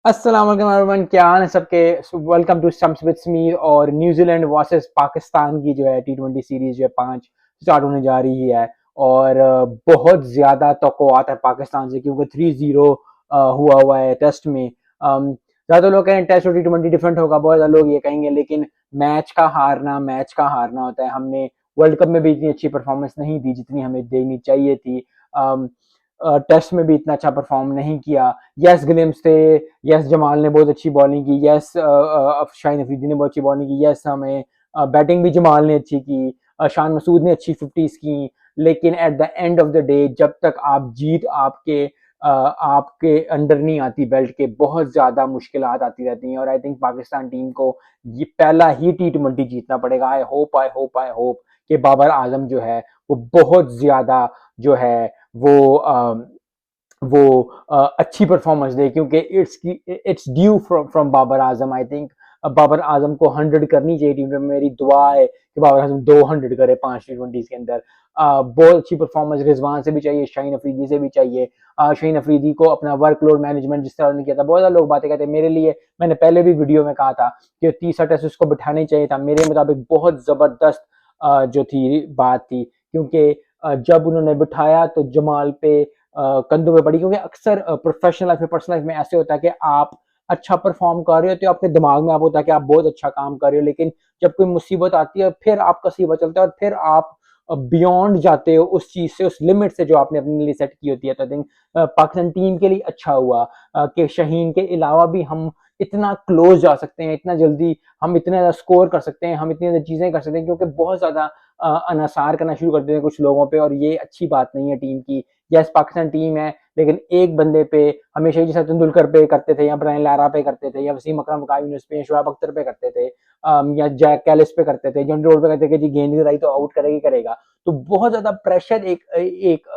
अस्सलाम वालेकुम एवरीवन, क्या हाल है सबके। Welcome to stumps with Sameer. और न्यूजीलैंड वर्सेस पाकिस्तान की जो है टी20 सीरीज जो है 5 स्टार्ट होने जा रही है। और बहुत ज़्यादा तवक्कुआत है पाकिस्तान से, क्योंकि 3-0 हुआ है टेस्ट में। ज़्यादा लोग कहें टेस्ट और टी20 डिफरेंट होगा, बहुत ज़्यादा लोग ये कहेंगे, लेकिन मैच का हारना होता है। हमने वर्ल्ड कप में भी इतनी अच्छी परफॉर्मेंस नहीं दी जितनी हमें देनी चाहिए थी। टेस्ट में भी इतना अच्छा परफॉर्म नहीं किया। यस ग्लिम्स थे, यस जमाल ने बहुत अच्छी बॉलिंग की, यस शाहीन अफरीदी ने बहुत अच्छी बॉलिंग की, यस हमें बैटिंग भी जमाल ने अच्छी की, शान मसूद ने अच्छी 50s की। लेकिन at the end of the day जब तक आप जीत आपके अंडर नहीं आती बेल्ट के, बहुत ज़्यादा मुश्किल आती रहती हैं। और आई थिंक पाकिस्तान टीम को ये पहला ही टी20 जीतना पड़ेगा। आई होप कि बाबर आजम जो है वो बहुत ज़्यादा जो है वो वो अच्छी परफॉर्मेंस दे, क्योंकि it's due from Babar Azam. I think Babar Azam को 100 करनी चाहिए टीम में। मेरी दुआ है कि बाबर आजम 200 करे 5 टी20 के अंदर। बहुत अच्छी परफॉर्मेंस रिजवान से भी चाहिए, शाहीन अफरीदी से भी चाहिए। शाहीन अफरीदी को अपना वर्कलोड मैनेजमेंट जिस तरह ने किया था, बहुत सारे लोग बातें कहते हैं। मेरे लिए, मैंने पहले भी वीडियो में कहा था कि तीसरा टेस्ट उसको बिठाना ही चाहिए था। मेरे मुताबिक बहुत जबरदस्त जो थी बात थी, क्योंकि जब उन्होंने बिठाया तो जमाल पे कंधों पे पड़ी, क्योंकि अक्सर प्रोफेशनल लाइफ में, पर्सनल लाइफ में ऐसे होता है कि आप अच्छा परफॉर्म कर रहे होते हो, आपके दिमाग में आप होता है कि आप बहुत अच्छा काम कर रहे हो, लेकिन जब कोई मुसीबत आती है फिर आपका सीबा चलता है और फिर आप बियॉन्ड जाते हो उस चीज से, उस लिमिट से जो आपने अपने लिए सेट की होती है। तो आई थिंक पाकिस्तान टीम के लिए अच्छा हुआ कि शाहीन के अलावा भी हम इतना क्लोज जा सकते हैं, इतना जल्दी हम इतना ज्यादा स्कोर कर सकते हैं, हम इतनी ज्यादा चीजें कर सकते हैं, क्योंकि बहुत ज्यादा अनासार करना शुरू कर देते हैं कुछ लोगों पे, और ये अच्छी बात नहीं है टीम की। यस पाकिस्तान टीम है, लेकिन एक बंदे पे हमेशा ही, जैसे तेंदुलकर पे करते थे, या ब्रायन लारा पे करते थे, या वसीम अकरम, कायम यूनुस पे, शुआब अख्तर पे करते थे, या जैक कैलिस पे करते थे, जॉन रोड पे करते थे कि जी गेंद गिराई तो आउट करेगा ही करेगा। तो बहुत ज्यादा प्रेशर एक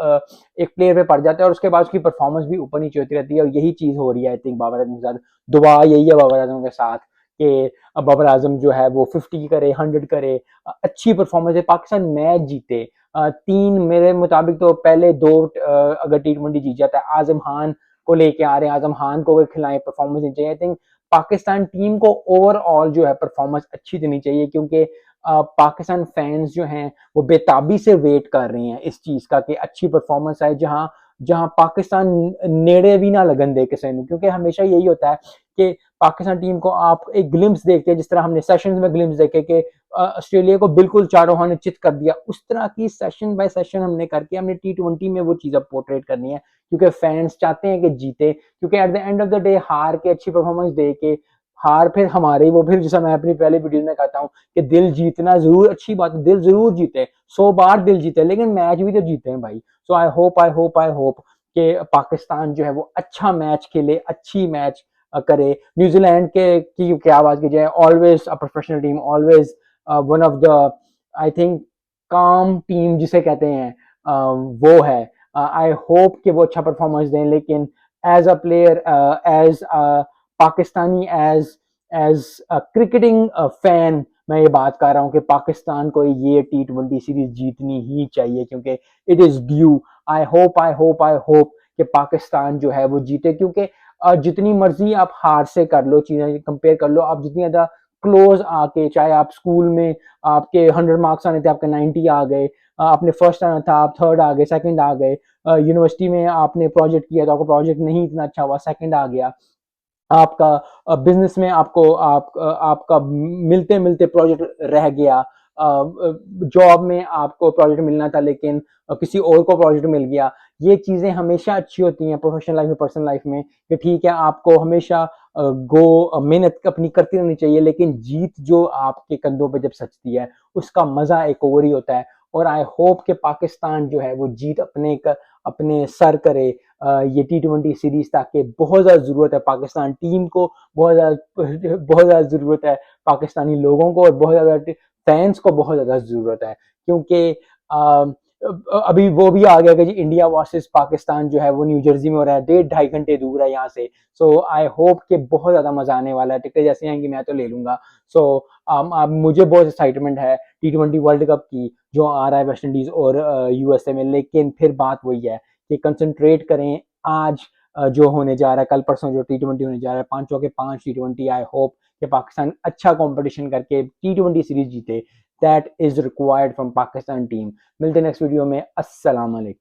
प्लेयर पे पड़ जाता है, और उसके बाद उसकी परफॉर्मेंस भी ऊपर नीचे होती रहती है। और यही चीज हो रही है आई थिंक बाबर आजम के साथ। दुआ यही है बाबर आजम के साथ कि बाबर आजम जो है वो 50 करे, 100 करे, अच्छी परफॉर्मेंस है, पाकिस्तान मैच जीते। 3 मेरे मुताबिक तो पहले 2 अगर टी20 जीत जाता है, आजम खान को लेके आ रहे हैं, आजम खान को अगर खिलाएं, परफॉर्मेंस देनी चाहिए। आई थिंक पाकिस्तान टीम को ओवरऑल जो है परफॉर्मेंस अच्छी देनी चाहिए, क्योंकि पाकिस्तान फैंस जो हैं वो बेताबी से वेट कर रही हैं इस चीज का कि अच्छी परफॉर्मेंस आए, जहां जहां पाकिस्तान नेड़े भी ना लगन दे किसी ने। क्योंकि हमेशा यही होता है कि पाकिस्तान टीम को आप एक ग्लिम्स देखते हैं, जिस तरह हमने सेशंस में ग्लिम्स देखे कि ऑस्ट्रेलिया को बिल्कुल चारों खाने चित कर दिया, उस तरह की सेशन बाय सेशन हमने करके हमने टी20 में वो चीज़ अब पोर्ट्रेट करनी है, क्योंकि फैंस चाहते हैं कि जीते। क्योंकि at the end of the day हार के, अच्छी परफॉर्मेंस दे के, हार फिर हमारे वो, फिर जैसा मैं अपनी पहले वीडियो में कहता हूँ कि दिल जीतना जरूर अच्छी बात है, दिल जरूर जीते, 100 बार दिल जीते, लेकिन मैच भी तो जीते हैं भाई। सो आई होप कि पाकिस्तान जो है वो अच्छा मैच खेले, अच्छी मैच करे। न्यूजीलैंड के की क्या बात की जाए, always a professional team, always one of the, I think, काम टीम जिसे कहते हैं, वो है। आई होप कि वो अच्छा परफॉर्मेंस दें, लेकिन as a player, as Pakistani, as as cricketing fan, मैं ये बात कर रहा हूँ कि पाकिस्तान को ये टी20 सीरीज जीतनी ही चाहिए, क्योंकि it is due. I hope कि पाकिस्तान जो है वो जीते, क्योंकि जितनी मर्जी आप हार से कर लो, चीजें कंपेयर कर लो, आप जितनी ज्यादा क्लोज आके, चाहे आप स्कूल में आपके 100 मार्क्स आने थे, आपके 90 आ गए, आपने फर्स्ट आना था, आप थर्ड आ गए, सेकंड आ गए, यूनिवर्सिटी में आपने प्रोजेक्ट किया तो आपका प्रोजेक्ट नहीं इतना अच्छा हुआ, सेकंड आ गया आपका, बिजनेस में आपका मिलते मिलते प्रोजेक्ट रह गया, जॉब में आपको प्रोजेक्ट मिलना था लेकिन किसी और को प्रोजेक्ट मिल गया। ये चीजें हमेशा अच्छी होती हैं प्रोफेशनल लाइफ में, पर्सनल लाइफ में, कि ठीक है आपको हमेशा गो मेहनत अपनी करती रहनी चाहिए, लेकिन जीत जो आपके कंधों पे जब सचती है उसका मजा एक और ही होता है। और आई होप कि पाकिस्तान जो है वो जीत अपने सर करे ये टी20 सीरीज, ताकि बहुत ज्यादा जरूरत है पाकिस्तान टीम को, बहुत ज्यादा जरूरत है पाकिस्तानी लोगों को, और बहुत ज्यादा फैंस को बहुत ज्यादा जरूरत है। क्योंकि अभी वो भी आ गया कि जी इंडिया वर्सेस पाकिस्तान जो है वो न्यू जर्सी में हो रहा है, 1.5 घंटे दूर है यहाँ से। सो आई होप कि बहुत ज्यादा मजा आने वाला है, टिकटें जैसे आएंगी मैं तो ले लूंगा। सो मुझे बहुत एक्साइटमेंट है टी20 वर्ल्ड कप की जो आ रहा है वेस्ट इंडीज और यूएसए में। लेकिन फिर बात वही है कि कंसंट्रेट करें आज, जो होने जा रहा है कल परसों जो T20 होने जा रहा है, 5 के 5 T20, आई होप कि पाकिस्तान अच्छा कंपटीशन करके T20 सीरीज जीते। That is required from Pakistan team. मिलते हैं नेक्स्ट वीडियो में। अस्सलाम वालेकुम।